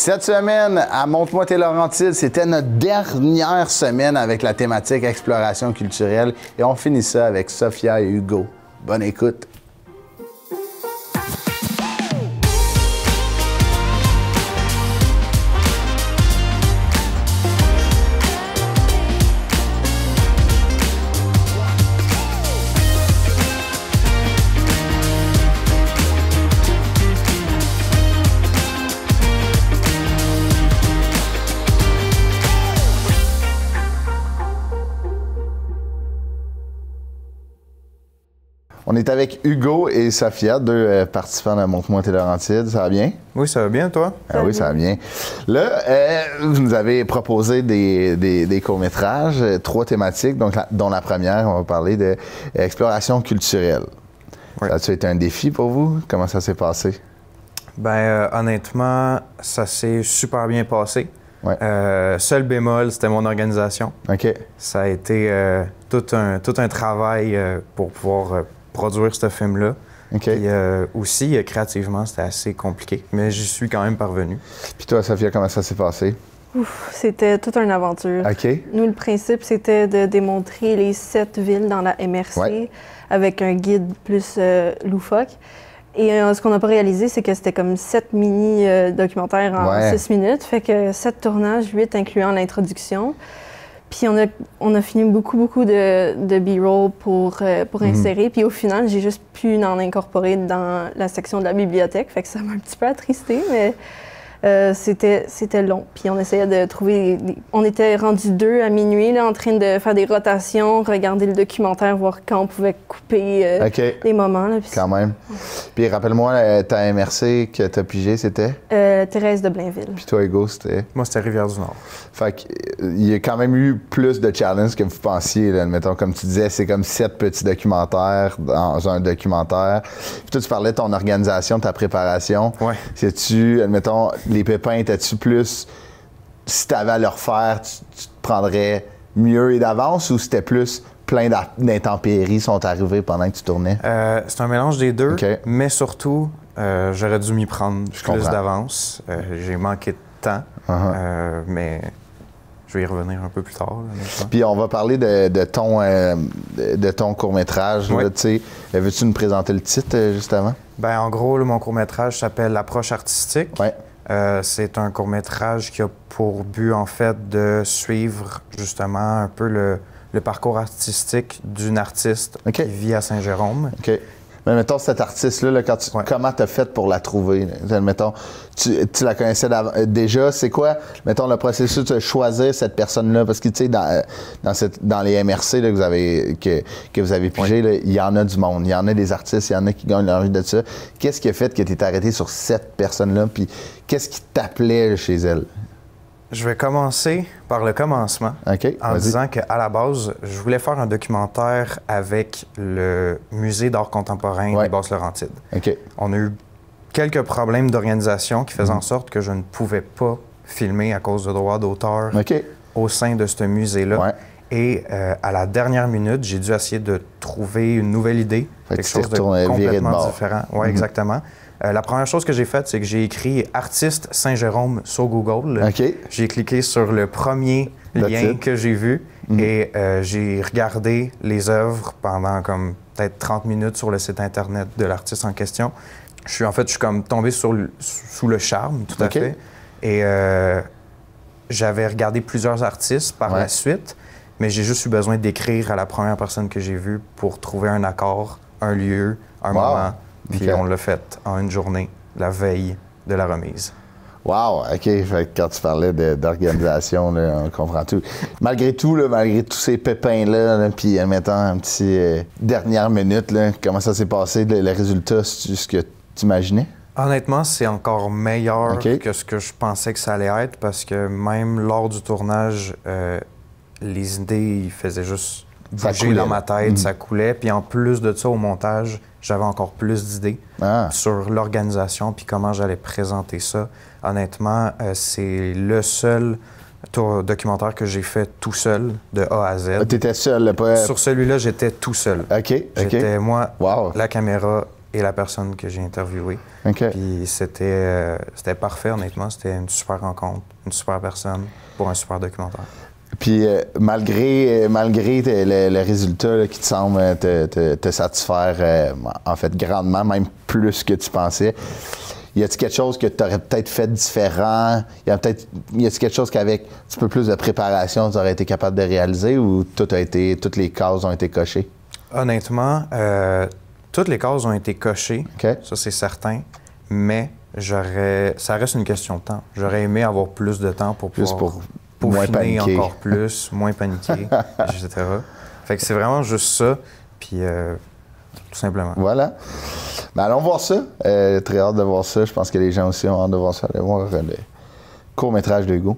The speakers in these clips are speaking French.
Cette semaine, à Monte-moi tes Laurentides, c'était notre dernière semaine avec la thématique exploration culturelle et on finit ça avec Sophia et Hugo. Bonne écoute! On est avec Hugo et Sophia, deux participants de Monte-moi tes Laurentides. Ça va bien? Oui, ça va bien, toi? Ah oui, ça va bien. Là, vous nous avez proposé des courts-métrages, 3 thématiques, donc, dont la première, on va parler d'exploration culturelle. Oui. Ça a-tu été un défi pour vous? Comment ça s'est passé? Honnêtement, ça s'est super bien passé. Ouais. Seul bémol, c'était mon organisation. OK. Ça a été tout un travail pour pouvoir produire ce film-là. OK. Puis aussi, créativement, c'était assez compliqué, mais j'y suis quand même parvenu. Puis toi, Sophia, comment ça s'est passé? Ouf, c'était toute une aventure. OK. Nous, le principe, c'était de démontrer les 7 villes dans la MRC Ouais. avec un guide plus loufoque. Et ce qu'on n'a pas réalisé, c'est que c'était comme 7 mini-documentaires en Ouais. 6 minutes. Fait que 7 tournages, 8 incluant l'introduction. Puis on a fini beaucoup de B-roll pour insérer. Puis au final, j'ai juste pu en incorporer dans la section de la bibliothèque. Fait que ça m'a un petit peu attristé, mais c'était long. Puis on essayait de trouver... On était rendus 2 à minuit, là, en train de faire des rotations, regarder le documentaire, voir quand on pouvait couper OK. les moments. Là, puis Quand même. Puis rappelle-moi, ta MRC que t'as pigé, c'était? Thérèse de Blainville. Puis toi, Hugo, c'était? Moi, c'était Rivière-du-Nord. Fait qu'il y a quand même eu plus de challenges que vous pensiez. Là. Admettons, comme tu disais, c'est comme 7 petits documentaires dans un documentaire. Puis toi, tu parlais de ton organisation, de ta préparation. Ouais. C'est-tu, admettons, les pépins, étais-tu plus... Si tu avais à le refaire, tu te prendrais mieux et d'avance ou c'était plus plein d'intempéries sont arrivées pendant que tu tournais? C'est un mélange des deux, OK. mais surtout, j'aurais dû m'y prendre plus comprends. d'avance. J'ai manqué de temps, mais je vais y revenir un peu plus tard. Là, maintenant. Puis on va parler de ton court-métrage. Oui. Là, tu sais. Veux-tu nous présenter le titre, justement? En gros, là, mon court-métrage s'appelle L'approche artistique. Ouais. C'est un court-métrage qui a pour but, en fait, de suivre justement un peu le parcours artistique d'une artiste OK. qui vit à Saint-Jérôme. OK. Mais mettons, cette artiste-là, là, Ouais. comment t'as fait pour la trouver? Mettons, tu la connaissais déjà. C'est quoi, mettons, le processus de choisir cette personne-là? Parce que, tu sais, dans les MRC là, que vous avez pigé, là, il y en a du monde. Il y en a des artistes, il y en a qui gagnent leur vie de ça. Qu'est-ce qui a fait que tu t'es arrêté sur cette personne-là? Puis qu'est-ce qui t'appelait chez elle? Je vais commencer par le commencement. OK, En vas-y. disant qu'à la base, je voulais faire un documentaire avec le Musée d'art contemporain Ouais. des Basses-Laurentides. OK. On a eu quelques problèmes d'organisation qui faisaient en sorte que je ne pouvais pas filmer à cause de droits d'auteur OK. au sein de ce musée-là. Ouais. Et à la dernière minute, j'ai dû essayer de trouver une nouvelle idée, Fait que quelque tu t'es chose de retourné, viré de complètement bord. différent. Oui, exactement. La première chose que j'ai faite, c'est que j'ai écrit « Artiste Saint-Jérôme » sur Google. OK. J'ai cliqué sur le premier Le lien titre. que j'ai vu et j'ai regardé les œuvres pendant comme peut-être 30 minutes sur le site Internet de l'artiste en question. Je suis comme tombé sous le charme, tout à OK. fait. Et j'avais regardé plusieurs artistes par Ouais. la suite, mais j'ai juste eu besoin d'écrire à la première personne que j'ai vue pour trouver un accord, un lieu, un Wow. moment. Puis OK. on l'a fait en une journée, la veille de la remise. Wow, OK. Fait que quand tu parlais d'organisation, là, on comprend tout. Malgré tout, là, malgré tous ces pépins-là, là, puis en mettant un petit dernière minute, là, comment ça s'est passé, le résultat, c'est ce que tu imaginais? Honnêtement, c'est encore meilleur OK. que ce que je pensais que ça allait être parce que même lors du tournage, les idées ils faisaient juste Ça bouger coulait, dans là. ma tête, ça coulait. Puis en plus de ça, au montage, j'avais encore plus d'idées sur l'organisation puis comment j'allais présenter ça. Honnêtement, c'est le seul documentaire que j'ai fait tout seul, de A à Z. T'étais seul, là, pas... Sur celui-là, j'étais tout seul. OK, OK. J'étais moi, Wow. la caméra et la personne que j'ai interviewée. OK. Puis c'était parfait, honnêtement. C'était une super rencontre, une super personne pour un super documentaire. Puis malgré le résultat là, qui te semble te satisfaire, en fait, grandement, même plus que tu pensais, y a-t-il quelque chose que tu aurais peut-être fait différent? Y a-t-il quelque chose qu'avec un petit peu plus de préparation, tu aurais été capable de réaliser ou toutes les cases ont été cochées? Honnêtement, toutes les cases ont été cochées, okay. Ça c'est certain, mais ça reste une question de temps. J'aurais aimé avoir plus de temps pour pouvoir peaufiner encore plus, moins paniquer, etc. Fait que c'est vraiment juste ça, puis tout simplement. Voilà. Ben allons voir ça. Très hâte de voir ça. Je pense que les gens aussi ont hâte de voir ça. Allez voir le court-métrage de Hugo.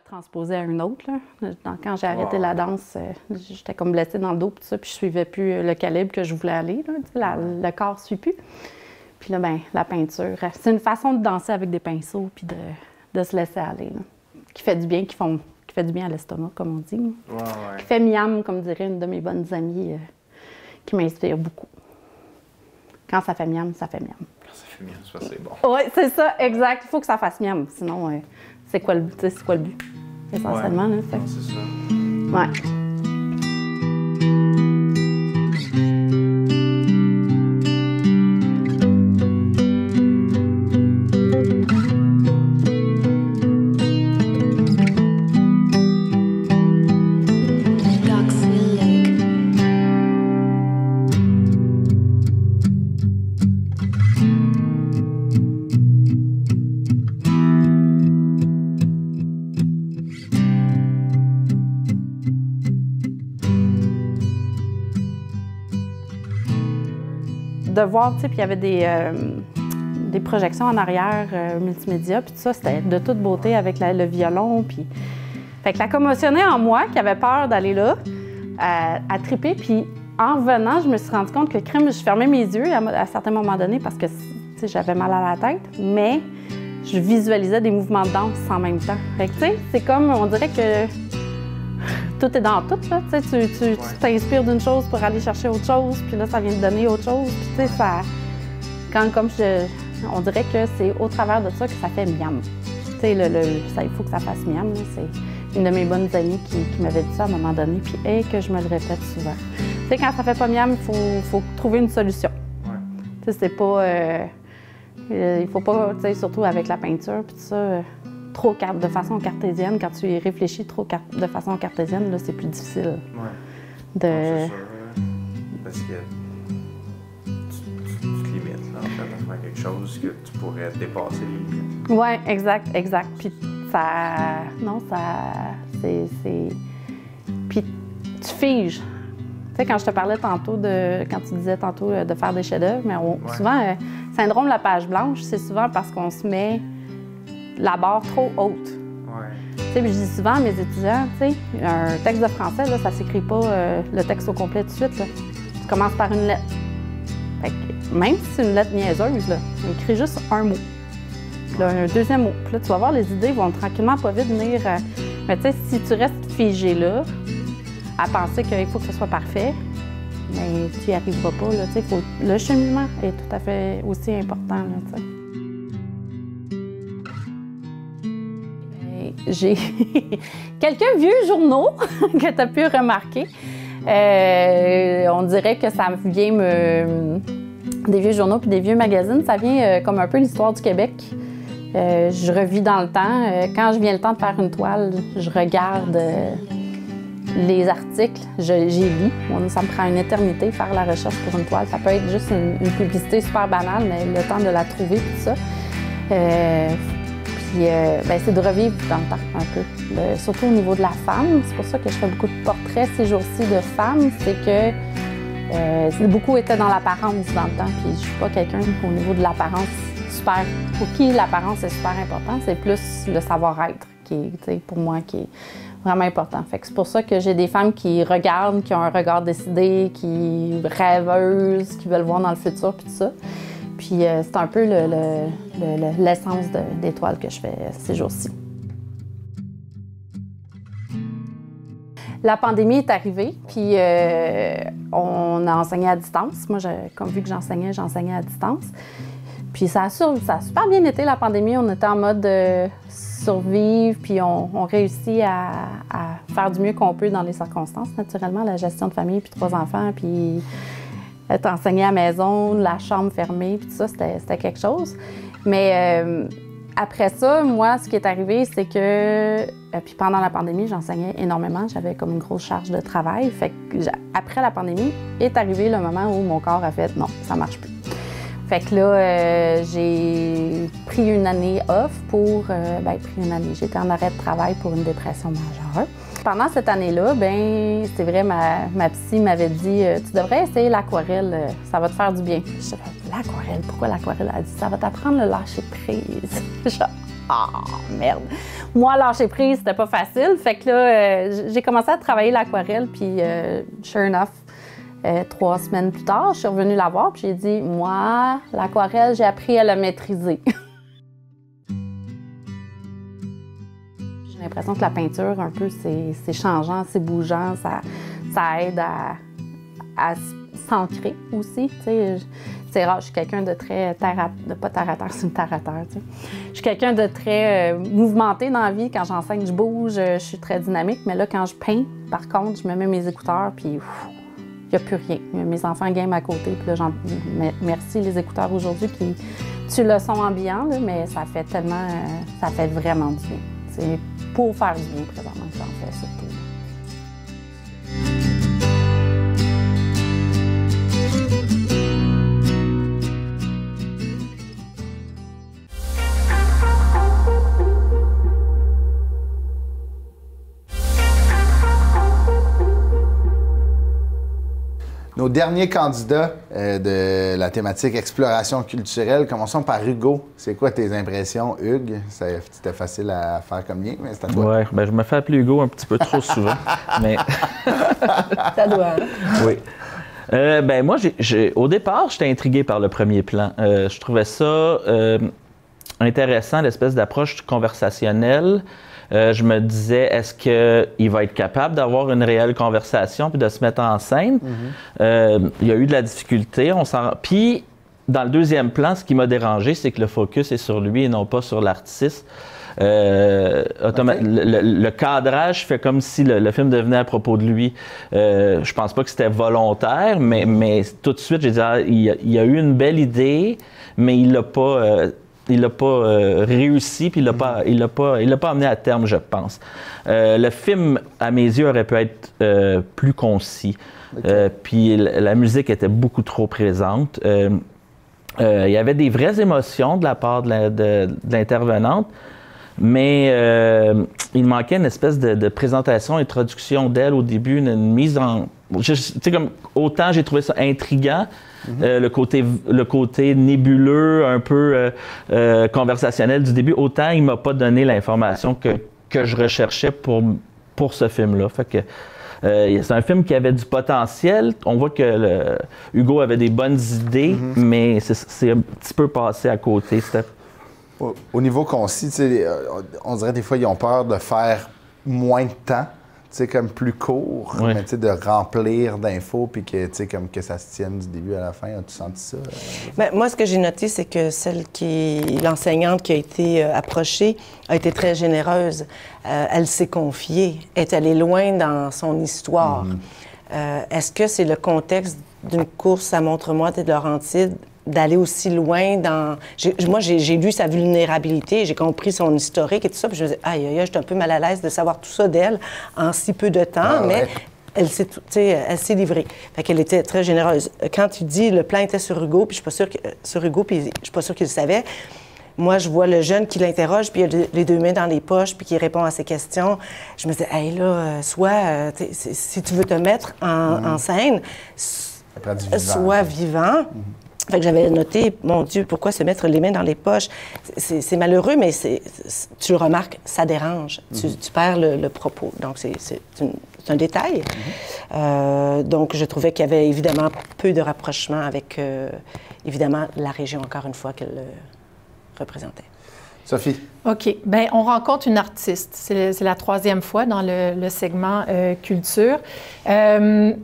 Transposé à une autre. Là. Quand j'ai arrêté la danse, j'étais comme blessée dans le dos, tout ça, puis je suivais plus le calibre que je voulais aller. Là, le corps ne suit plus. Puis là, ben, la peinture, c'est une façon de danser avec des pinceaux, puis de se laisser aller, là, qui fait du bien, qui fait du bien à l'estomac, comme on dit. Qui fait miam, comme dirait une de mes bonnes amies, qui m'inspire beaucoup. Quand ça fait miam, ça fait miam. Quand ça fait miam, ça c'est bon. Oui, c'est ça, exact. Il faut que ça fasse miam, sinon, c'est quoi le but, essentiellement, là, c'est ça. Ouais. De voir, tu sais, puis il y avait des projections en arrière, multimédia, puis tout ça, c'était de toute beauté avec le violon, puis... Fait que la commotionnée en moi, qui avait peur d'aller là, a trippé, puis en venant, je me suis rendu compte que je fermais mes yeux à certains moments donnés parce que, tu sais, j'avais mal à la tête, mais je visualisais des mouvements de danse en même temps. Fait que, tu sais, c'est comme, on dirait que... Tout est dans tout, là. Tu sais, tu t'inspires d'une chose pour aller chercher autre chose, puis là, ça vient te donner autre chose. Puis, tu sais, ça... on dirait que c'est au travers de ça que ça fait miam. Tu sais, il faut que ça fasse miam. C'est une de mes bonnes amies qui m'avait dit ça à un moment donné, puis que je me le répète souvent. Tu sais, quand ça fait pas miam, il faut trouver une solution. Ouais. Tu sais, c'est pas... il faut pas, tu sais, surtout avec la peinture, puis tout ça... trop de façon cartésienne, quand tu y réfléchis trop de façon cartésienne, là, c'est plus difficile. Ouais. C'est sûr, parce que tu te limites, là, en fait, à faire quelque chose que tu pourrais dépasser les limites. Oui, exact. Puis ça... Non, ça... c'est... Puis tu figes. Tu sais, quand je te parlais tantôt quand tu disais tantôt de faire des chefs-d'œuvre, mais souvent, syndrome de la page blanche, c'est souvent parce qu'on se met la barre trop haute. Ouais. Tu sais, je dis souvent à mes étudiants, tu sais, un texte de français, là, ça s'écrit pas le texte au complet tout de suite. Là. Tu commences par une lettre. Fait que, même si c'est une lettre niaiseuse, là, écris juste un mot. Puis là, un deuxième mot. Puis là, tu vas voir, les idées vont tranquillement pas vite venir. Mais tu sais, si tu restes figé là, à penser qu'il faut que ce soit parfait, mais tu n'y arriveras pas. Là, tu sais, le cheminement est tout à fait aussi important. Là, tu sais. J'ai quelques vieux journaux que tu as pu remarquer. On dirait que ça vient des vieux journaux puis des vieux magazines. Ça vient comme un peu l'histoire du Québec. Je revis dans le temps. Quand je viens le temps de faire une toile, je regarde les articles, j'y lis. Ça me prend une éternité faire la recherche pour une toile. Ça peut être juste une publicité super banale, mais le temps de la trouver et tout ça. Puis, c'est de revivre dans le temps un peu, surtout au niveau de la femme. C'est pour ça que je fais beaucoup de portraits ces jours-ci de femmes. C'est que beaucoup était dans l'apparence dans le temps. Puis je suis pas quelqu'un au niveau de l'apparence super. Pour qui l'apparence est super important, c'est plus le savoir-être qui est, pour moi, qui est vraiment important. Fait que c'est pour ça que j'ai des femmes qui regardent, qui ont un regard décidé, qui rêveuses, qui veulent voir dans le futur, puis tout ça. Puis c'est un peu l'essence des toiles que je fais ces jours-ci. La pandémie est arrivée, puis on a enseigné à distance. Moi, comme vu que j'enseignais à distance. Puis ça a super bien été, la pandémie. On était en mode survivre, puis on réussit à faire du mieux qu'on peut dans les circonstances. Naturellement, la gestion de famille, puis 3 enfants, puis être enseigné à la maison, la chambre fermée, puis tout ça, c'était quelque chose. Mais après ça, moi, ce qui est arrivé, c'est que puis pendant la pandémie, j'enseignais énormément. J'avais comme une grosse charge de travail. Fait que après la pandémie, est arrivé le moment où mon corps a fait « non, ça marche plus ». Fait que là, j'ai pris une année off pour... J'étais en arrêt de travail pour une dépression majeure. Pendant cette année-là, c'est vrai, ma psy m'avait dit « Tu devrais essayer l'aquarelle, ça va te faire du bien ». Je disais « L'aquarelle? Pourquoi l'aquarelle? » Elle dit « Ça va t'apprendre le lâcher-prise. » Je merde! Moi, lâcher prise, c'était pas facile. Fait que là, j'ai commencé à travailler l'aquarelle, puis sure enough, 3 semaines plus tard, je suis revenue la voir puis j'ai dit « Moi, l'aquarelle, j'ai appris à la maîtriser. » J'ai l'impression que la peinture, un peu, c'est changeant, c'est bougeant, ça aide à s'ancrer aussi. C'est rare, je suis quelqu'un de très pas terre à terre, c'est une terre à terre. Je suis quelqu'un de très mouvementé dans la vie. Quand j'enseigne, je bouge, je suis très dynamique. Mais là, quand je peins, par contre, je me mets mes écouteurs puis il n'y a plus rien. Mes enfants game à côté. Puis là, merci les écouteurs aujourd'hui qui tuent le son ambiant, là, mais ça fait tellement... ça fait vraiment du bien. C'est pour faire du bien présentement que j'en fais surtout. Nos derniers candidats de la thématique exploration culturelle, commençons par Hugo. C'est quoi tes impressions, Hugues? C'était facile à faire comme lien, mais c'est à toi. Oui, je me fais appeler Hugo un petit peu trop souvent. Mais... Ça doit. Oui. Moi, au départ, j'étais intrigué par le premier plan. Je trouvais ça intéressant, l'espèce d'approche conversationnelle. Je me disais, est-ce qu'il va être capable d'avoir une réelle conversation puis de se mettre en scène? Il y a eu de la difficulté. Puis, dans le deuxième plan, ce qui m'a dérangé, c'est que le focus est sur lui et non pas sur l'artiste. Le cadrage fait comme si le film devenait à propos de lui. Je pense pas que c'était volontaire, mais tout de suite, j'ai dit, il y a eu une belle idée, mais il l'a pas... il l'a pas réussi, puis il l'a pas amené à terme, je pense. Le film, à mes yeux, aurait pu être plus concis. Okay. Puis la musique était beaucoup trop présente. Il y avait des vraies émotions de la part de l'intervenante, mais il manquait une espèce de présentation, introduction d'elle au début, une mise en... Tu sais, comme autant j'ai trouvé ça intriguant, le côté nébuleux, un peu conversationnel du début, autant il m'a pas donné l'information que je recherchais pour ce film-là. Fait que c'est un film qui avait du potentiel. On voit que Hugo avait des bonnes idées, mais c'est un petit peu passé à côté. Au niveau concis, on dirait des fois ils ont peur de faire moins de temps. Comme plus court, oui. Mais de remplir d'infos puis que ça se tienne du début à la fin. As-tu senti ça? Bien, moi, ce que j'ai noté, c'est que l'enseignante qui a été approchée a été très généreuse. Elle s'est confiée, est allée loin dans son histoire. Est-ce que c'est le contexte d'une course à Montre-moi de Laurentides d'aller aussi loin dans... Moi, j'ai lu sa vulnérabilité, j'ai compris son historique et tout ça, puis je me disais, aïe, aïe, j'étais un peu mal à l'aise de savoir tout ça d'elle en si peu de temps, mais elle s'est livrée. Fait qu'elle était très généreuse. Quand tu dis le plan était sur Hugo, puis je suis pas sûre qu'il le savait, moi, je vois le jeune qui l'interroge, puis il a les 2 mains dans les poches, puis qui répond à ses questions. Je me disais, hey, là, si tu veux te mettre en scène, sois vivant. Fait que j'avais noté, mon Dieu, pourquoi se mettre les mains dans les poches? C'est malheureux, mais tu le remarques, ça dérange. Tu perds le propos. Donc, c'est un détail. Donc, je trouvais qu'il y avait évidemment peu de rapprochement avec, évidemment, la région, encore une fois, qu'elle représentait. Sophie. OK. Bien, on rencontre une artiste. C'est la 3e fois dans le segment culture. Bien,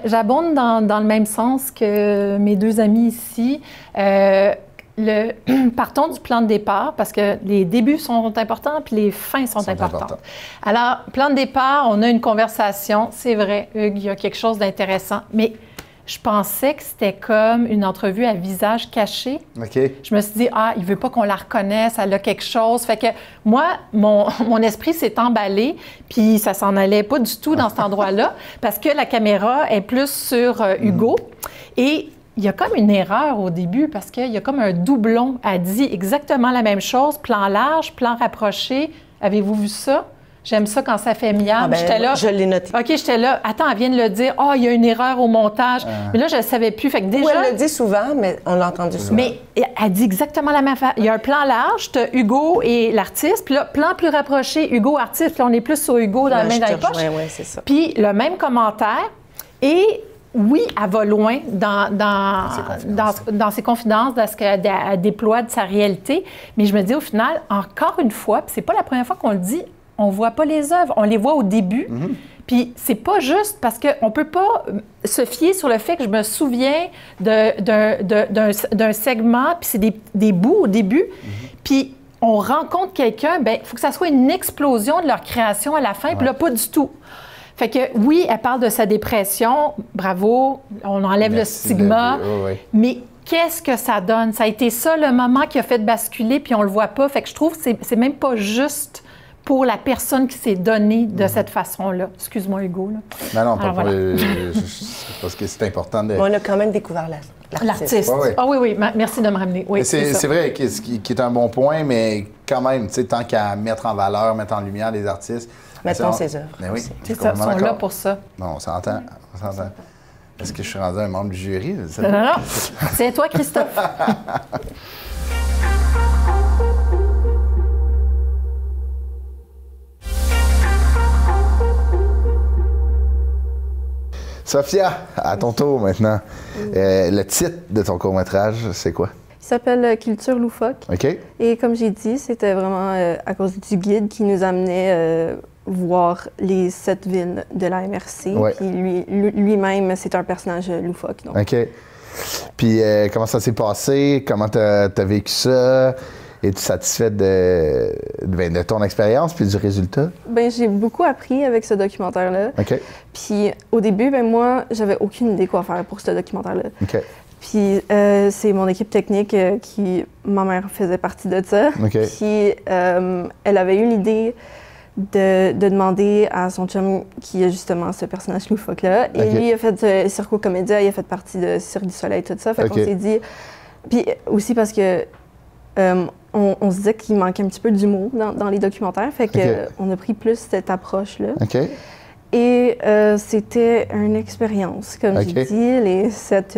j'abonde dans le même sens que mes 2 amis ici. Partons du plan de départ, parce que les débuts sont importants, puis les fins sont importantes. Alors, plan de départ, on a une conversation. C'est vrai, Hugues, il y a quelque chose d'intéressant. Mais je pensais que c'était comme une entrevue à visage caché. OK. Je me suis dit, il veut pas qu'on la reconnaisse, elle a quelque chose. Fait que moi, mon esprit s'est emballé, puis ça s'en allait pas du tout dans cet endroit-là, parce que la caméra est plus sur Hugo. Et il y a comme une erreur au début, parce qu'il y a comme un doublon. Elle dit exactement la même chose, plan large, plan rapproché. Avez-vous vu ça? J'aime ça quand ça fait miam. J'étais là. Je l'ai noté. OK, j'étais là. Attends, elle vient de le dire. Il y a une erreur au montage. Mais là, je ne le savais plus. Fait que déjà. Oui, elle le dit souvent, mais on l'a entendu souvent. Mais elle dit exactement la même affaire. Il y a un plan large, tu as Hugo et l'artiste. Puis là, plan plus rapproché, Hugo, artiste. Puis là, on est plus sur Hugo dans la main dans les poches. Oui, c'est ça. Puis le même commentaire. Et oui, elle va loin dans ses confidences, dans ce qu'elle déploie de sa réalité. Mais je me dis au final, encore une fois, puis c'est pas la première fois qu'on le dit, on voit pas les œuvres, on les voit au début. Puis c'est pas juste parce qu'on peut pas se fier sur le fait que je me souviens d'un segment, puis c'est des bouts au début, puis on rencontre quelqu'un, bien, il faut que ça soit une explosion de leur création à la fin, puis là, pas du tout. Fait que oui, elle parle de sa dépression, bravo, on enlève le stigma, mais qu'est-ce que ça donne? Ça a été ça le moment qui a fait basculer, puis on le voit pas. Fait que je trouve que c'est même pas juste pour la personne qui s'est donnée de cette façon-là. Excuse-moi, Hugo. Là. Non, pas voilà. Parce que c'est important de... On a quand même découvert l'artiste. Oui, merci de me ramener. Oui, c'est vrai, qui est un bon point, mais quand même, tant qu'à mettre en valeur, mettre en lumière les artistes... Mettons ses œuvres. Mais oui, c'est ça, ils sont là pour ça. Non, on s'entend. Est-ce que je suis rendu un membre du jury? Non. C'est toi, Christophe. Sophia, à ton tour maintenant. Le titre de ton court-métrage, c'est quoi? Il s'appelle Culture loufoque. OK. Et comme j'ai dit, c'était vraiment à cause du guide qui nous amenait voir les 7 villes de la MRC. Ouais. Puis lui-même, c'est un personnage loufoque. Donc. OK. Puis comment ça s'est passé? Comment t'as vécu ça? Es-tu satisfaite de ton expérience puis du résultat? Bien, j'ai beaucoup appris avec ce documentaire-là. OK. Puis au début, ben moi, j'avais aucune idée quoi faire pour ce documentaire-là. OK. Puis c'est mon équipe technique qui, ma mère faisait partie de ça. OK. Puis elle avait eu l'idée de demander à son chum qui a justement ce personnage loufoque-là. Et lui, il a fait Circo Comédia, il a fait partie de Cirque du Soleil, tout ça. Fait qu'on s'est dit... Puis aussi parce que on se disait qu'il manquait un petit peu d'humour dans les documentaires. Fait qu'on a pris plus cette approche-là. OK. Et c'était une expérience, comme j'ai dit, les 7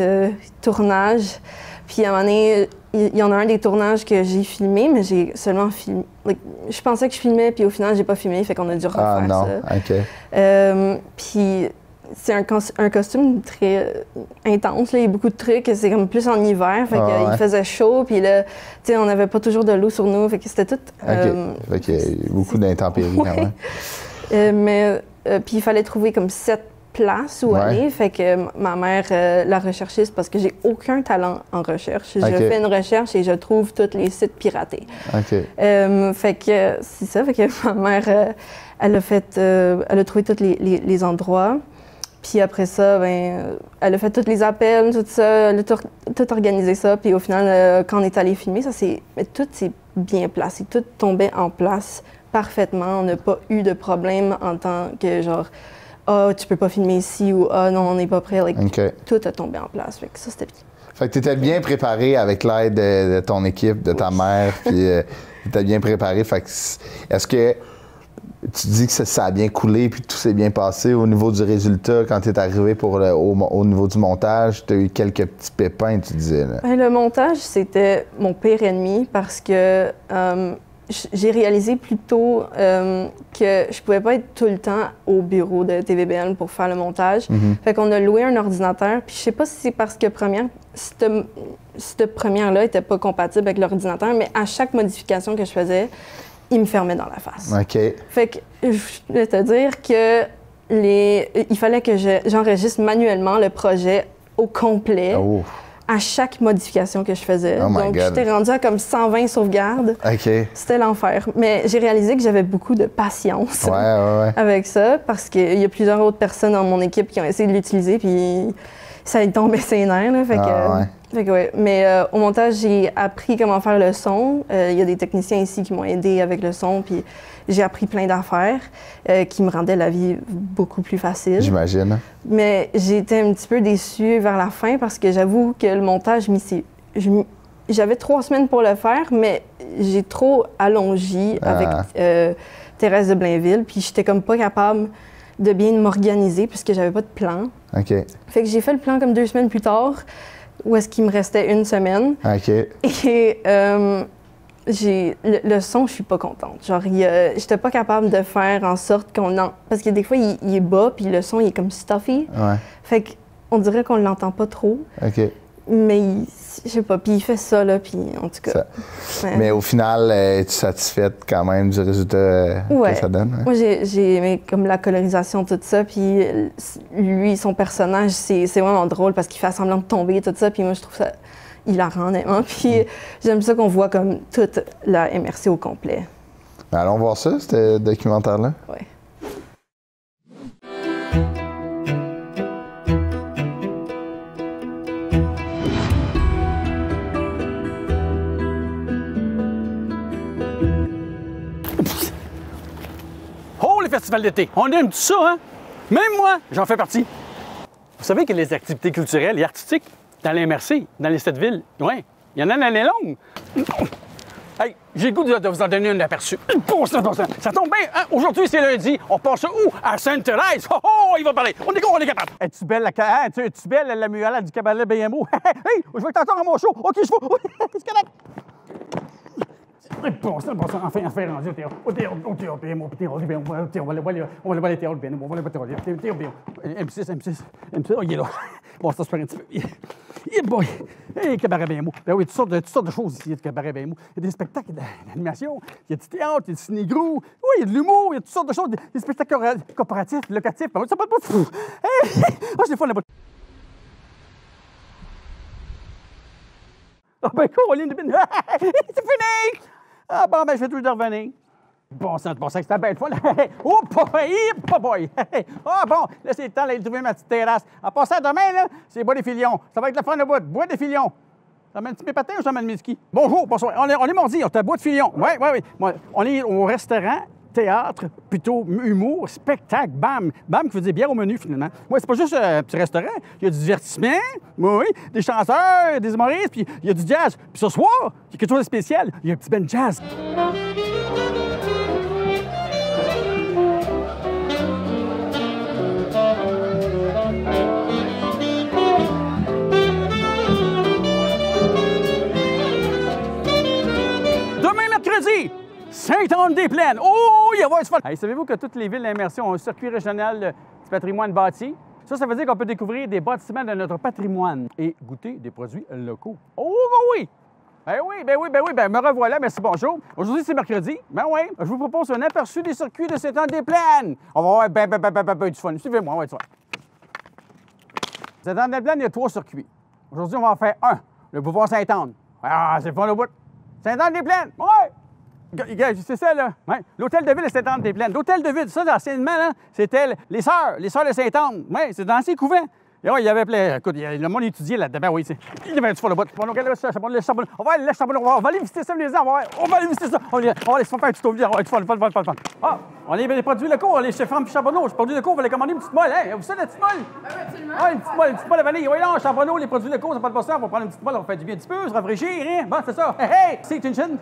tournages. Puis à un moment donné, il y en a un des tournages que j'ai filmé, mais j'ai seulement filmé. Je pensais que je filmais, puis au final, j'ai pas filmé, fait qu'on a dû refaire ça. OK. Puis c'est un costume très intense, là. Il y a beaucoup de trucs, c'est comme plus en hiver, fait qu'il faisait chaud, puis là, tu sais, on n'avait pas toujours de l'eau sur nous, fait que c'était tout... fait qu'il y a beaucoup d'intempéries quand même. Mais puis il fallait trouver comme 7 places où aller, fait que ma mère la recherchiste, parce que j'ai aucun talent en recherche. Je fais une recherche et je trouve tous les sites piratés. Fait que c'est ça, fait que ma mère, elle a trouvé tous les endroits. Puis après ça, ben, elle a fait tous les appels, tout ça, elle a tout organisé ça. Puis au final, quand on est allé filmer, tout s'est bien placé, tout tombait en place parfaitement. On n'a pas eu de problème en tant que genre, tu peux pas filmer ici ou non, on n'est pas prêt. Tout a tombé en place. Fait que ça, c'était bien. Fait que tu étais bien préparé avec l'aide de ton équipe, de ta mère, puis tu étais bien préparé. Fait que est-ce que tu dis que ça a bien coulé puis tout s'est bien passé au niveau du résultat quand tu es arrivé au niveau du montage? Tu as eu quelques petits pépins, tu disais. Là. Le montage, c'était mon pire ennemi parce que j'ai réalisé plus tôt que je pouvais pas être tout le temps au bureau de TVBN pour faire le montage. Fait qu'on a loué un ordinateur, puis je sais pas si c'est parce que cette première-là était pas compatible avec l'ordinateur, mais à chaque modification que je faisais, il me fermait dans la face. OK. Fait que je vais te dire que il fallait que j'enregistre manuellement le projet au complet. Oh. À chaque modification que je faisais. Oh my Donc, God. j'étais rendue à comme 120 sauvegardes. OK. C'était l'enfer. Mais j'ai réalisé que j'avais beaucoup de patience avec ça parce qu'il y a plusieurs autres personnes dans mon équipe qui ont essayé de l'utiliser, puis ça est tombé ses nerfs. Là, fait que, ouais. Mais au montage, j'ai appris comment faire le son. Il y a des techniciens ici qui m'ont aidé avec le son, puis j'ai appris plein d'affaires qui me rendaient la vie beaucoup plus facile. J'imagine. Mais j'étais un petit peu déçue vers la fin parce que j'avoue que le montage, j'avais 3 semaines pour le faire, mais j'ai trop allongé avec Thérèse de Blainville, puis j'étais comme pas capable de bien m'organiser puisque j'avais pas de plan. OK. Fait que j'ai fait le plan comme 2 semaines plus tard, où est-ce qu'il me restait 1 semaine. OK. Et le son, je suis pas contente. Genre, j'étais pas capable de faire en sorte qu'on parce que des fois, il est bas, puis le son, il est comme stuffy. Ouais. Fait qu'on dirait qu'on l'entend pas trop. OK. Mais je sais pas, puis il fait ça, là, puis en tout cas... Mais au final, es-tu satisfaite quand même du résultat que ça donne? Hein? Moi, j'ai aimé comme la colorisation, tout ça, puis lui, son personnage, c'est vraiment drôle parce qu'il fait semblant de tomber et tout ça, puis moi, je trouve ça hilarant, honnêtement. Puis j'aime ça qu'on voit comme toute la MRC au complet. Ben, allons voir ça, ce documentaire-là. Oui. Oh, les festivals d'été! On aime tout ça, hein? Même moi, j'en fais partie. Vous savez que les activités culturelles et artistiques dans les MRC, dans les 7 villes, oui, il y en a dans les longues. Hey, j'ai le goût de vous en donner un aperçu. Ça tombe bien, hein? Aujourd'hui, c'est lundi. On passe où? À Sainte-Thérèse. Oh, oh, il va parler. On est capable. Es-tu belle, es-tu belle, la muala du cabaret BMO? Hey, je vais t'entendre à mon show. OK, je vais. Qu'est-ce que bon sang, enfin rendu au théâtre. Au théâtre, BMO, on va aller voir les théâtres BMO. On va aller voir les théâtres BMO. M6, oh, il est là. Bon, ça se fait un petit peu. Yeah, boy! Hey, cabaret BMO. Ben oui, toutes sortes de choses ici, le cabaret BMO. Il y a des spectacles d'animation, il y a du théâtre, il y a du ciné-grou. Oui, il y a de l'humour, il y a toutes sortes de choses, des spectacles coopératifs, locatifs. Ben oui, ça parle pas de fou. Hey! Oh, je l'ai fait là-bas. Ah, ben, Caroline, c'est fini! Ah, bon, ben, je vais tout de revenir. Bon sang, c'était belle fois. Oh, boy! Ah, bon, là, c'est le temps d'aller trouver ma petite terrasse. En passant demain, là, c'est Bois des Filions. Ça va être le fun de bout. Bois des Filions. Ça mène mes patins ou ça mène mes skis? Bonjour, bonsoir. On est mardi, on est à Bois de Filions. Oui. On est au restaurant, théâtre, plutôt humour, spectacle, bam. Bam, qui veut dire bière au menu, finalement. Oui, c'est pas juste un petit restaurant. Il y a du divertissement, oui, des chanteurs, des humoristes, puis il y a du jazz. Puis ce soir, il y a quelque chose de spécial. Il y a un petit band jazz. Mercredi, Sainte-Anne-des-Plaines. Oh, il y a du fun. Hey, savez-vous que toutes les villes d'immersion ont un circuit régional du patrimoine bâti? Ça veut dire qu'on peut découvrir des bâtiments de notre patrimoine et goûter des produits locaux. Oh, oui! Me revoilà, merci, bonjour. Aujourd'hui, c'est mercredi. Ben oui, je vous propose un aperçu des circuits de Sainte-Anne-des-Plaines. On va avoir du fun. Suivez-moi, on va être fun. Sainte-Anne-des-Plaines, il y a 3 circuits. Aujourd'hui, on va en faire un, le boulevard Sainte-Anne. Ah, c'est le fun au bout. Sainte-Anne-des-Plaines, ouais! C'est ça, là. Ouais. L'hôtel de ville de Sainte-Anne-des-Plaines. L'hôtel de ville, ça, anciennement, là, c'était les sœurs de Sainte-Anne. Oui, c'est dans l'ancien couvent. Et ouais, il y avait plein. Écoute, le monde étudiait là-dedans. Ben oui, il y avait du fun là-bas. On va aller visiter ça, les gens. On va aller visiter ça. On va aller se faire un petit tour. On va aller fun. Ah, on a des produits locaux. On est chez Franck Charbonneau. Les produits locaux, on va les commander une petite molle. Hein? Vous savez, la petite molle? Oui, absolument. Ah, une petite molle à vanille. Oui, non, Charbonneau, les produits locaux, ça pas de bon sens. On va prendre une petite molle, on va faire du bien un petit peu, se rafraîchir. Hein? Bon, c'est ça. Hey, c'est attention.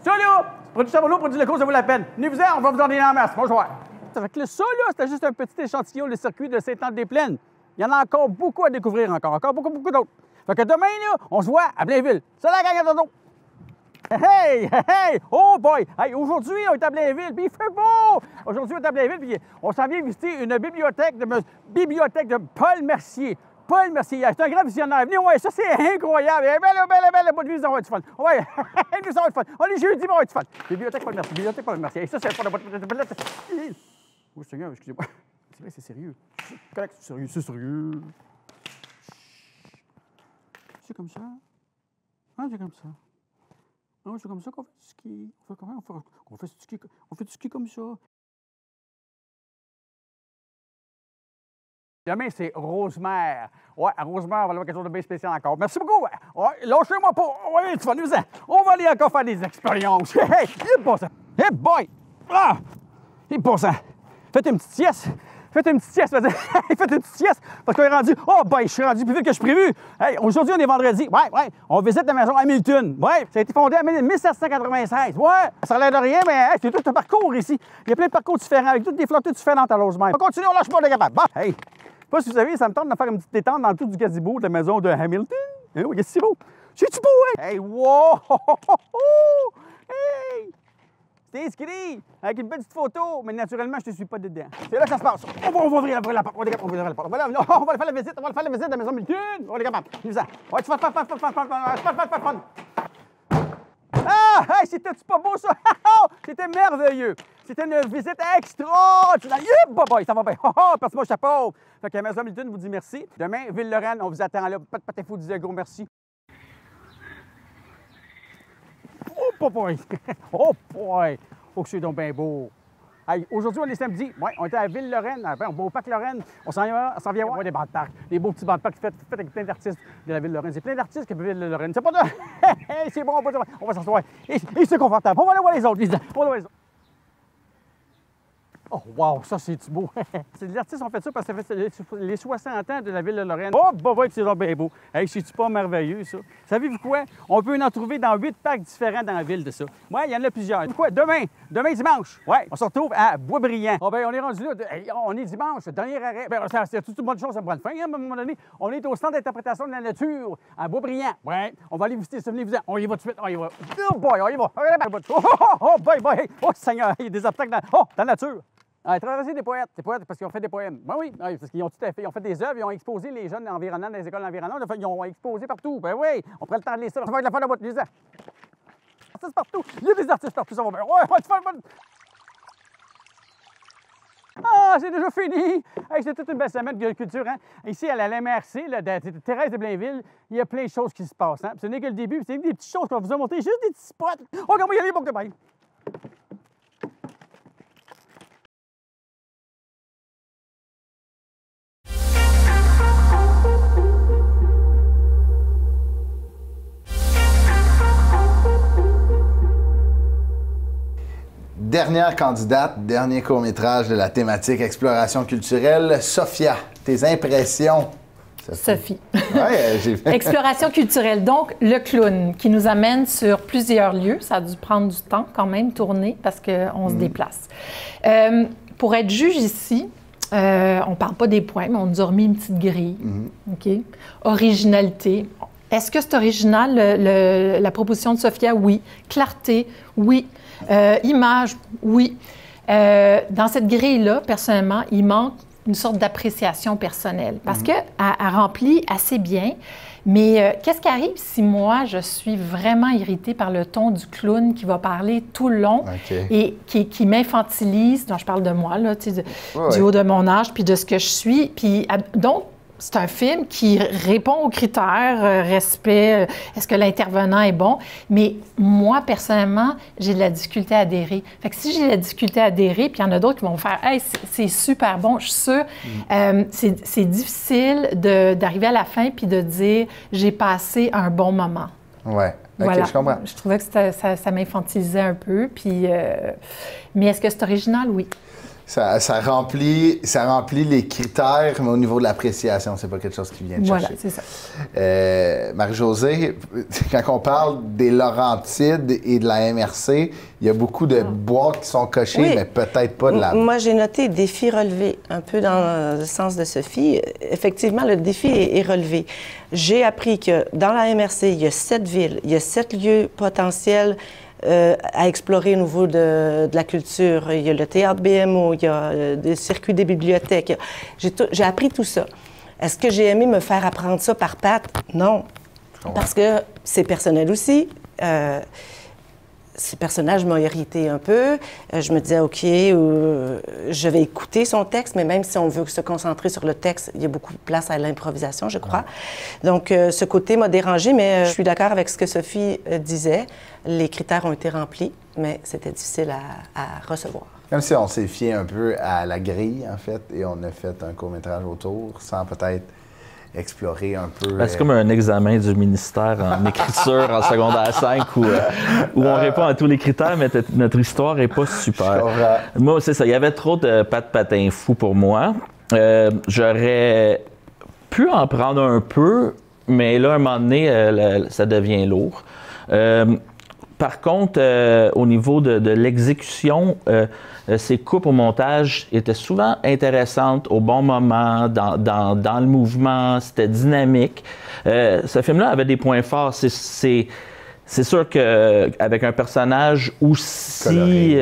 Ça, là, produits Charbonneau, produits locaux, ça vaut la peine. Venez-vous-en, on va vous en donner en masse. Bonjour. Fait que ça, là, c'était juste un petit échantillon, le circuit de Sainte-Anne-des-Plaines. Il y en a encore beaucoup à découvrir encore beaucoup d'autres. Fait que demain, là, on se voit à Blainville. C'est la gang à dodo. Hey! Hey! Oh boy! Hey, aujourd'hui, on est à Blainville, puis il fait beau! Aujourd'hui, on est à Blainville, puis on s'en vient visiter une bibliothèque de Paul Mercier. Paul Mercier, c'est un grand visionnaire. Venez, ouais, ça, c'est incroyable. Belle, bonne vie, on va être fun. Ouais, nous, ça va être fun. On est jeudi, on va être fun. Bibliothèque Paul Mercier, bibliothèque Paul Mercier. Et ça, c'est pas de... Oh, Seigneur, excusez-moi. C'est vrai, c'est sérieux. C'est correct, c'est sérieux, c'est sérieux. C'est comme ça. Ah, c'est comme ça. Ah, c'est comme ça qu'on fait du ski. On fait comment? On fait du ski, on fait du ski comme ça. Demain, c'est Rosemère. Ouais, à Rosemère, on va avoir quelque chose de bien spécial encore. Merci beaucoup. Ouais, lâchez-moi pas. Ouais, tu vas nous en. On va aller encore faire des expériences. Hey, il est pas ça. Hey, boy! Ah! Il est pas ça. Faites une petite sieste. Faites une petite sieste. Faites une petite sieste. Parce qu'on est rendu. Oh, boy, je suis rendu plus vite que je prévu. Hey, aujourd'hui, on est vendredi. Ouais. On visite la maison Hamilton. Ouais, ça a été fondé en 1796. Ouais, ça a l'air de rien, mais hey, c'est tout un parcours ici. Il y a plein de parcours différents avec toutes des flottes différentes à Rosemère. On continue, on lâche pas, on est capable. Bon, hey. Je sais pas si vous savez, ça me tente de faire une petite détente dans le tout du gazebo de la maison de Hamilton. Hein, qu'est-ce que c'est beau? C'est-tu beau, hein? Hey, wow! Hey! T'es inscrit avec une petite photo, mais naturellement, je te suis pas dedans. C'est là que ça se passe. On va ouvrir la porte. On va ouvrir la porte. On va faire la visite. On va faire la visite de la maison Hamilton. On est capable. Viens-en. Ouais, tu vas faire fun. Ah! Hey, c'était-tu pas beau, ça? C'était merveilleux. C'était une visite extraordinaire. Boy, ça va bien. Merci mon chapeau. Fait que la maison Hamilton vous dit merci. Demain, Ville-Lorraine, on vous attend là. Pas de pâté fou, disait gros merci. Oh boy! Oh boy! Oh, que c'est donc bien beau. Hey, aujourd'hui, on est samedi. Ouais, on était à Ville-Lorraine, au Parc Lorraine. On s'en vient voir des bancs de parc. Des beaux petits bancs de parc faits avec plein d'artistes de la Ville-Lorraine. C'est plein d'artistes qui vivent Ville-Lorraine. C'est pas de... Hey, c'est bon, on va s'asseoir. Et c'est confortable. On va aller voir les autres. On va aller voir les autres. Oh, wow, ça, c'est-tu beau? Les artistes ont fait ça parce que ça fait les 60 ans de la ville de Lorraine. Oh, bah, c'est bien beau. Hey, c'est-tu pas merveilleux, ça? Savez-vous quoi? On peut en trouver dans 8 parcs différents dans la ville de ça. Ouais, il y en a plusieurs. Quoi? Demain dimanche, ouais, on se retrouve à Boisbriand. Oh, ben, on est rendu là. On est dimanche, dernier arrêt. Ben, c'est toute une bonne chose à prendre fin, hein, à un moment donné. On est au centre d'interprétation de la nature à Boisbriand. Ouais, on va aller visiter ça. Venez-vous-en. On y va tout de suite. On y va. Oh, boy, on y va. Oh, boy. Oh, Seigneur, il y a des obstacles dans la nature. Ah, traverser des poètes parce qu'ils ont fait des poèmes. Ben oui, parce qu'ils ont tout à fait. Ils ont fait des œuvres, ils ont exposé les jeunes environnants dans les écoles environnantes. Ils ont exposé partout. Ben oui, on prend le temps de les ça. Ça va être la fin de la boîte, les artistes partout. Il y a des artistes partout, ça va bien. Ouais, tu fais le bon. Ah, c'est déjà fini! Hey, c'est toute une belle semaine de culture, hein? Ici, à la MRC, de Thérèse de Blainville, il y a plein de choses qui se passent. Hein? Ce n'est que le début, c'est des petites choses qu'on va vous a montré, juste des petits spots. Oh, comment il y a les boucles de bain? Dernière candidate, dernier court-métrage de la thématique exploration culturelle. Sophia, tes impressions? Sophie. Ouais, j'ai fait. Exploration culturelle. Donc, le clown qui nous amène sur plusieurs lieux. Ça a dû prendre du temps quand même, tourner, parce qu'on se déplace. Pour être juge ici, on ne parle pas des points, mais on nous a remis une petite grille. OK? Originalité. Est-ce que c'est original, la proposition de Sophia? Oui. Clarté? Oui. Image? Oui. Dans cette grille-là, personnellement, il manque une sorte d'appréciation personnelle parce qu'elle remplit assez bien. Mais qu'est-ce qui arrive si moi, je suis vraiment irritée par le ton du clown qui va parler tout le long et qui m'infantilise, dont je parle de moi, là, du haut de mon âge, puis de ce que je suis. Puis, donc, c'est un film qui répond aux critères, respect, est-ce que l'intervenant est bon? Mais moi, personnellement, j'ai de la difficulté à adhérer. Fait que si j'ai de la difficulté à adhérer, puis il y en a d'autres qui vont faire « Hey, c'est super bon, je suis sûre. C'est difficile d'arriver à la fin puis de dire « J'ai passé un bon moment. » Ouais. OK, voilà. Je comprends. Je trouvais que ça m'infantilisait un peu. Puis, mais est-ce que c'est original? Oui. Ça remplit les critères, mais au niveau de l'appréciation, c'est pas quelque chose qui vient de chercher. Voilà, c'est ça. Marie-Josée, quand on parle des Laurentides et de la MRC, il y a beaucoup de boîtes qui sont cochées, mais peut-être pas de la... Moi, j'ai noté défi relevé, un peu dans le sens de Sophie. Effectivement, le défi est relevé. J'ai appris que dans la MRC, il y a 7 villes, il y a 7 lieux potentiels à explorer au niveau de la culture. Il y a le théâtre BMO, il y a des circuits des bibliothèques. J'ai appris tout ça. Est-ce que j'ai aimé me faire apprendre ça par patte? Non. Parce que c'est personnel aussi. Ces personnages m'ont irrité un peu. Je me disais, OK, je vais écouter son texte, mais même si on veut se concentrer sur le texte, il y a beaucoup de place à l'improvisation, je crois. Donc, ce côté m'a dérangé, mais je suis d'accord avec ce que Sophie disait. Les critères ont été remplis, mais c'était difficile à recevoir. Comme si on s'est fié un peu à la grille, en fait, et on a fait un court-métrage autour, sans peut-être explorer un peu... C'est comme un examen du ministère en écriture en secondaire 5 où on répond à tous les critères, mais notre histoire n'est pas super. Moi, c'est ça. Il y avait trop de patin fou pour moi. J'aurais pu en prendre un peu, mais là, à un moment donné, ça devient lourd. Par contre, au niveau de l'exécution, ces coupes au montage étaient souvent intéressantes au bon moment, dans le mouvement, c'était dynamique. Ce film-là avait des points forts. C'est sûr qu'avec un personnage aussi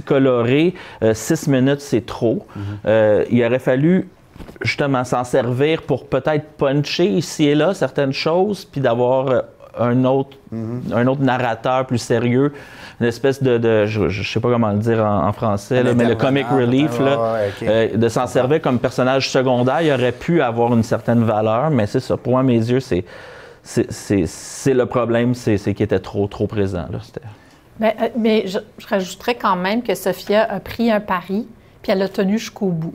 coloré, 6 minutes, c'est trop. Il aurait fallu justement s'en servir pour peut-être puncher ici et là certaines choses, puis d'avoir un autre narrateur plus sérieux, une espèce de je sais pas comment le dire en français, là, mais le comic relief, de s'en servir comme personnage secondaire, il aurait pu avoir une certaine valeur, mais c'est ça, pour moi, à mes yeux, c'est le problème, c'est qu'il était trop présent. Là, mais je rajouterais quand même que Sophia a pris un pari, puis elle l'a tenu jusqu'au bout.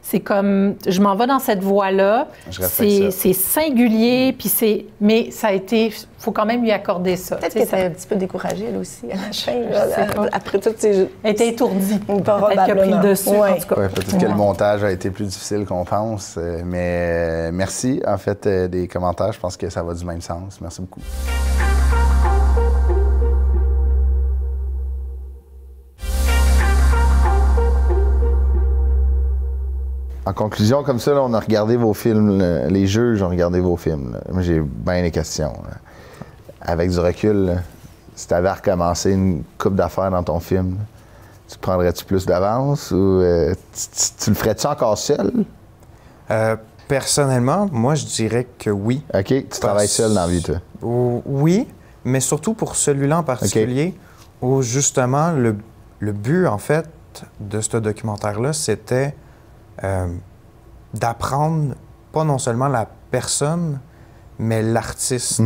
C'est comme, je m'en vais dans cette voie-là, c'est singulier, puis mais ça a été, faut quand même lui accorder ça. Peut-être qu'elle était un petit peu découragée, elle aussi, à la fin, après toutes ces... Elle était étourdie. Peut-être qu'elle a pris le dessus, en tout cas. Peut-être que le montage a été plus difficile qu'on pense, mais merci, en fait, des commentaires. Je pense que ça va du même sens. Merci beaucoup. En conclusion, comme ça, là, on a regardé vos films, les juges ont regardé vos films. Là. Moi, j'ai bien des questions. Là. Avec du recul, là, si tu avais recommencé une coupe d'affaires dans ton film, tu prendrais-tu plus d'avance ou tu le ferais-tu encore seul? Personnellement, moi, je dirais que oui. OK, tu travailles seul dans la vie, toi? Oui, mais surtout pour celui-là en particulier, où justement, le but, en fait, de ce documentaire-là, c'était d'apprendre pas non seulement la personne, mais l'artiste.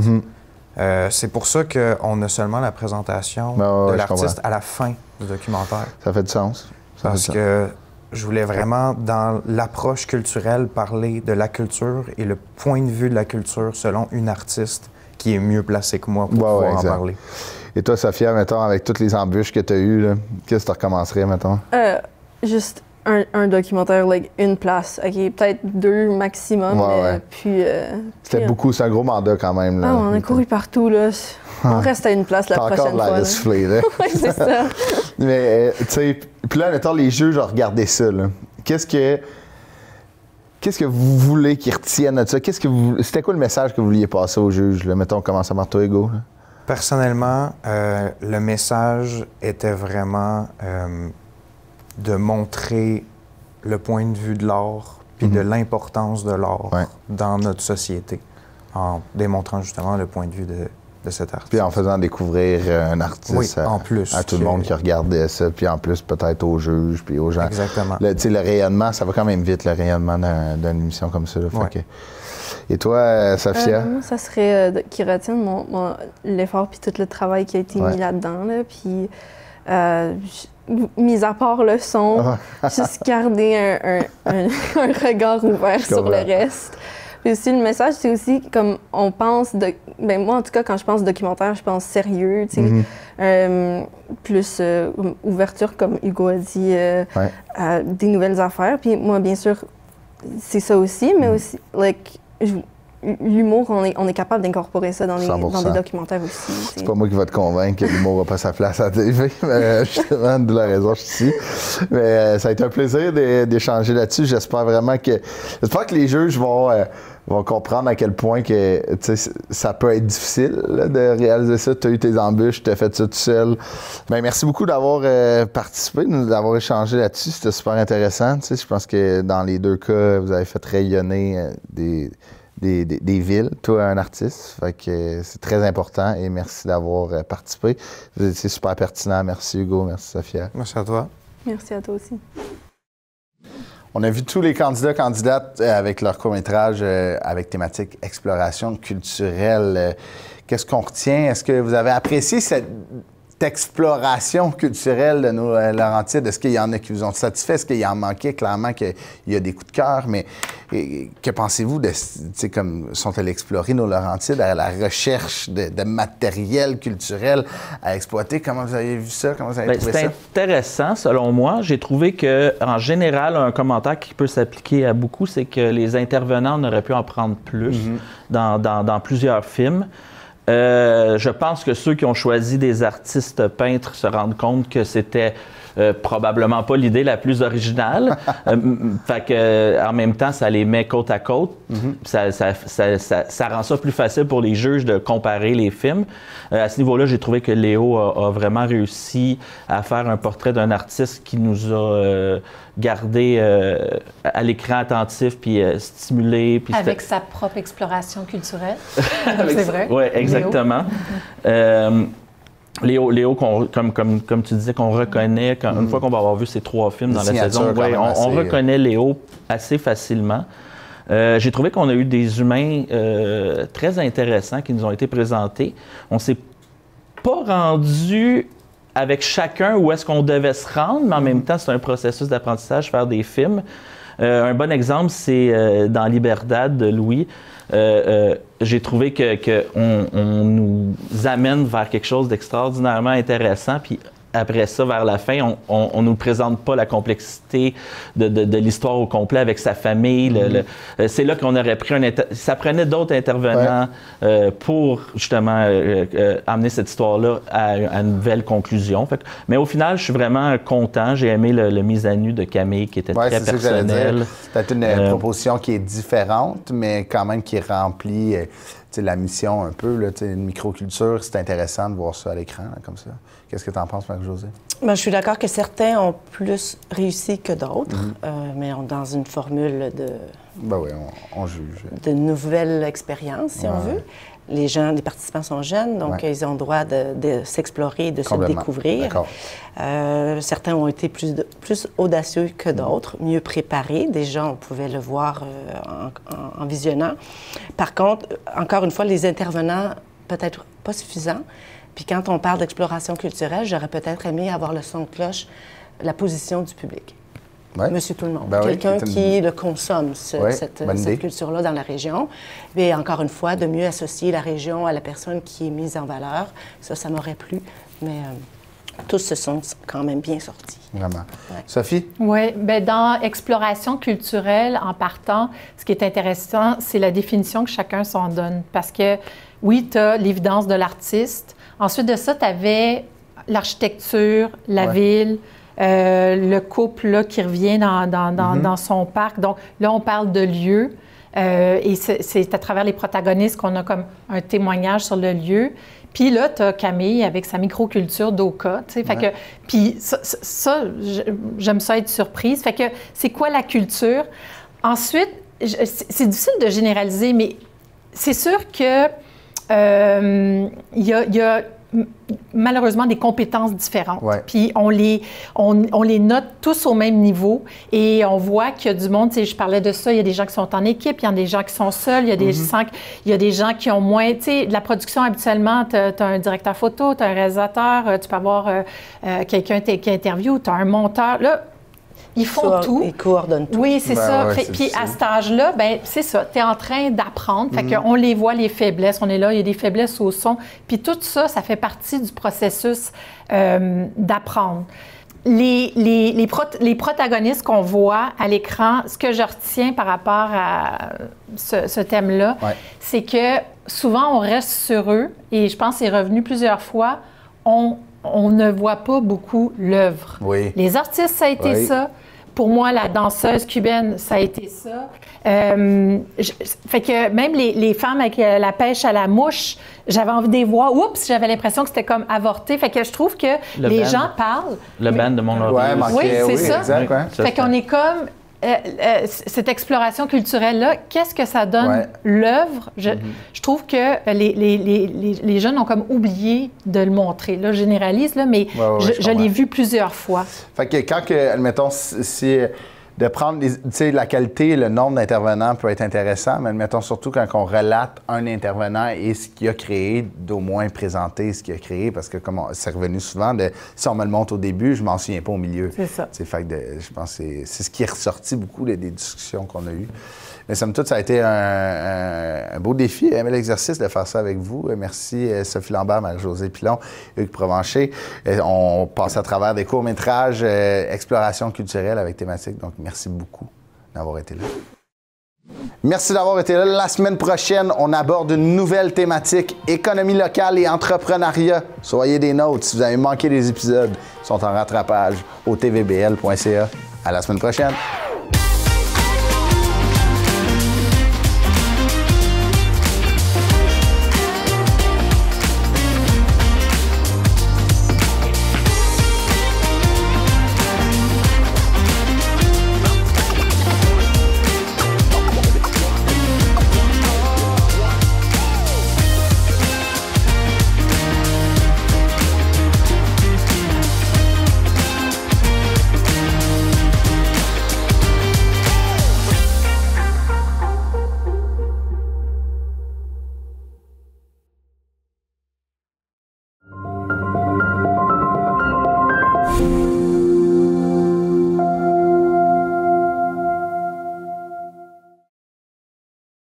C'est pour ça qu'on a seulement la présentation de l'artiste à la fin du documentaire. Ça fait du sens. Parce que je voulais vraiment, dans l'approche culturelle, parler de la culture et le point de vue de la culture selon une artiste qui est mieux placée que moi pour pouvoir en parler. Et toi, Sophia, mettons, avec toutes les embûches que tu as eues, qu'est-ce que tu recommencerais, mettons? Juste un documentaire, une place. OK, peut-être 2 maximum. Puis, c'était beaucoup, c'est un gros mandat quand même. Là. On a couru partout, là. On reste à une place la prochaine fois. Encore de la souffler, là. Oui, c'est ça. Mais, tu sais, puis là, mettons, les juges ont regardé ça, là. Qu'est-ce que vous voulez qu'ils retiennent de ça? C'était quoi le message que vous vouliez passer aux juges, là? Mettons, on commence par toi, Hugo. Là. Personnellement, le message était vraiment de montrer le point de vue de l'art puis de l'importance de l'art dans notre société, en démontrant justement le point de vue de cet artiste. Puis en faisant découvrir un artiste à tout le monde qui regardait ça, puis en plus peut-être aux juges, puis aux gens. Exactement. Le rayonnement, ça va quand même vite, le rayonnement d'une émission comme ça. Là, Et toi, Sophia? Moi, ça serait qu'ils retiennent l'effort puis tout le travail qui a été mis là-dedans. Là, puis, mis à part le son, juste garder un regard ouvert sur le reste. Puis aussi, le message, c'est aussi comme on pense... Ben moi, en tout cas, quand je pense documentaire, je pense sérieux, tu sais. Plus ouverture, comme Hugo a dit, à des nouvelles affaires. Puis moi, bien sûr, c'est ça aussi, mais aussi, l'humour, on est capable d'incorporer ça dans des documentaires aussi. C'est pas moi qui va te convaincre que l'humour n'a pas sa place à la TV, mais justement, de la raison, je suis ici. Mais ça a été un plaisir d'échanger là-dessus. J'espère que les juges vont comprendre à quel point que ça peut être difficile là, de réaliser ça. Tu as eu tes embûches, tu as fait ça tout seul. Bien, merci beaucoup d'avoir participé, d'avoir échangé là-dessus. C'était super intéressant. Je pense que dans les deux cas, vous avez fait rayonner des villes, toi, un artiste. Fait que c'est très important et merci d'avoir participé. C'est super pertinent. Merci Hugo, merci Sophia. Merci à toi. Merci à toi aussi. On a vu tous les candidates avec leur court-métrage avec thématique exploration culturelle. Qu'est-ce qu'on retient? Est-ce que vous avez apprécié cette exploration culturelle de nos Laurentides? Est-ce qu'il y en a qui vous ont satisfait? Est-ce qu'il y en manquait? Clairement qu'il y a des coups de cœur, mais que pensez-vous de, comme sont-elles explorées nos Laurentides à la recherche de matériel culturel à exploiter? Comment vous avez vu ça? Comment vous avez trouvé ça? C'est intéressant, selon moi. J'ai trouvé que, en général, un commentaire qui peut s'appliquer à beaucoup, c'est que les intervenants auraient pu en prendre plus dans plusieurs films. Je pense que ceux qui ont choisi des artistes peintres se rendent compte que c'était probablement pas l'idée la plus originale. Fait que, en même temps, ça les met côte à côte. Ça rend ça plus facile pour les juges de comparer les films. À ce niveau-là, j'ai trouvé que Léo a vraiment réussi à faire un portrait d'un artiste qui nous a gardé à l'écran attentif puis stimulé. Puis avec sa propre exploration culturelle. C'est vrai. Oui, exactement. Léo comme tu disais, qu'on reconnaît, une fois qu'on va avoir vu ces 3 films dans la saison, on reconnaît Léo assez facilement. J'ai trouvé qu'on a eu des humains très intéressants qui nous ont été présentés. On s'est pas rendu avec chacun où est-ce qu'on devait se rendre, mais en même temps, c'est un processus d'apprentissage, faire des films. Un bon exemple, c'est dans Liberdad de Louis. J'ai trouvé qu'on nous amène vers quelque chose d'extraordinairement intéressant, puis après ça, vers la fin, on ne nous présente pas la complexité de l'histoire au complet avec sa famille. C'est là qu'on aurait pris ça prenait d'autres intervenants pour justement amener cette histoire-là à une nouvelle conclusion. Mais au final, je suis vraiment content. J'ai aimé le mise à nu de Camille qui était très personnel. C'est une proposition qui est différente, mais quand même qui remplit la mission un peu. Là, une microculture, c'est intéressant de voir ça à l'écran comme ça. Qu'est-ce que tu en penses, Marie-Josée? Bien, je suis d'accord que certains ont plus réussi que d'autres, mais dans une formule de... Ben oui, on juge. De nouvelles expériences, si on veut. Les participants sont jeunes, donc ils ont le droit de s'explorer, de se découvrir. Certains ont été plus audacieux que d'autres, mieux préparés. Déjà, on pouvait le voir en visionnant. Par contre, encore une fois, les intervenants, peut-être pas suffisants. Puis quand on parle d'exploration culturelle, j'aurais peut-être aimé avoir le son de cloche, la position du public. Monsieur Tout-le-Monde. Ben quelqu'un qui le consomme, cette culture-là dans la région. Et encore une fois, de mieux associer la région à la personne qui est mise en valeur. Ça m'aurait plu. Mais tous se sont quand même bien sortis. Vraiment. Sophie? Oui, bien dans exploration culturelle, en partant, ce qui est intéressant, c'est la définition que chacun s'en donne. Parce que, oui, tu as l'évidence de l'artiste. Ensuite de ça, tu avais l'architecture, la ville, le couple là, qui revient dans son parc. Donc là, on parle de lieu. Et c'est à travers les protagonistes qu'on a comme un témoignage sur le lieu. Puis là, tu as Camille avec sa microculture d'Oka. Fait que, puis ça j'aime ça être surprise. Fait que c'est quoi la culture? Ensuite, c'est difficile de généraliser, mais c'est sûr que il y a malheureusement des compétences différentes. Puis on les note tous au même niveau et on voit qu'il y a du monde, je parlais de ça, il y a des gens qui sont en équipe, il y a des gens qui sont seuls, il y a des gens qui ont moins, tu sais, de la production habituellement, tu as un directeur photo, tu as un réalisateur, tu peux avoir quelqu'un qui interviewe, tu as un monteur. Là, Ils font tout. Ils coordonnent tout. Oui, c'est ça. Ouais, Puis à cet âge-là, ben c'est ça. Tu es en train d'apprendre. Fait qu'on les voit, les faiblesses. On est là, il y a des faiblesses au son. Puis tout ça, ça fait partie du processus d'apprendre. Les protagonistes qu'on voit à l'écran, ce que je retiens par rapport à ce thème-là, c'est que souvent, on reste sur eux. Et je pense que c'est revenu plusieurs fois. On ne voit pas beaucoup l'œuvre. Oui. Les artistes, ça a été ça. Pour moi, la danseuse cubaine, ça a été ça. Fait que même les femmes avec la pêche à la mouche, j'avais envie de les voir. Oups, j'avais l'impression que c'était comme avorté. Fait que je trouve que les gens parlent. Le band de Mont-Laurier. Oui, c'est ça. Exact, Fait qu'on est comme... cette exploration culturelle-là, qu'est-ce que ça donne l'œuvre? Je trouve que les jeunes ont comme oublié de le montrer. Là, je généralise, là, mais je l'ai vu plusieurs fois. Fait que quand, admettons, si de prendre la qualité, le nombre d'intervenants peut être intéressant, mais admettons surtout quand on relate un intervenant et ce qu'il a créé, d'au moins présenter ce qu'il a créé, parce que comme c'est revenu souvent, si on me le montre au début, je m'en souviens pas au milieu. C'est ça. Fait que je pense que c'est ce qui est ressorti beaucoup des discussions qu'on a eues. Mais somme toute, ça a été un beau défi, un bel exercice de faire ça avec vous. Merci Sophie Lambert, Marie-Josée Pilon, Hugues Provencher. On passe à travers des courts-métrages, exploration culturelle avec thématique. Donc, merci beaucoup d'avoir été là. Merci d'avoir été là. La semaine prochaine, on aborde une nouvelle thématique, économie locale et entrepreneuriat. Soyez des nôtres. Si vous avez manqué des épisodes, ils sont en rattrapage au tvbl.ca. À la semaine prochaine.